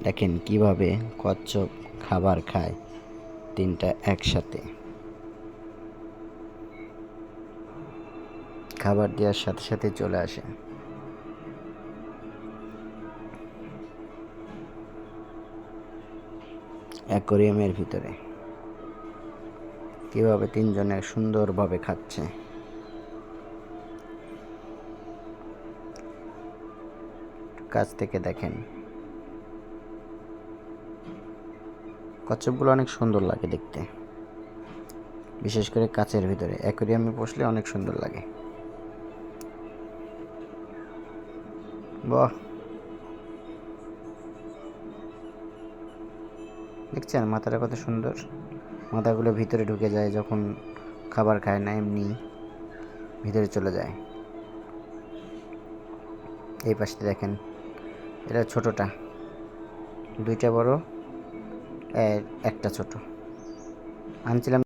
দেখেন কিভাবে কচ্ছপ খাবার খায় তিনটা একসাথে। খাবার দেওয়ার সাথে সাথে চলে আসে। অ্যাকোরিয়ামের ভিতরে কিভাবে তিনজনে সুন্দরভাবে খাচ্ছে। কাছ থেকে দেখেন, কচ্ছপগুলো অনেক সুন্দর লাগে দেখতে, বিশেষ করে কাচের ভিতরে অ্যাকোরিয়ামে বসলে অনেক সুন্দর লাগে। বাহ, দেখছেন মাথাটা কত সুন্দর। মাথাগুলো ভিতরে ঢুকে যায় যখন খাবার খায় না, এমনি ভিতরে চলে যায়। এই পাশে দেখেন, এটা ছোটটা, দুইটা বড় একটা ছোট। আনছিলাম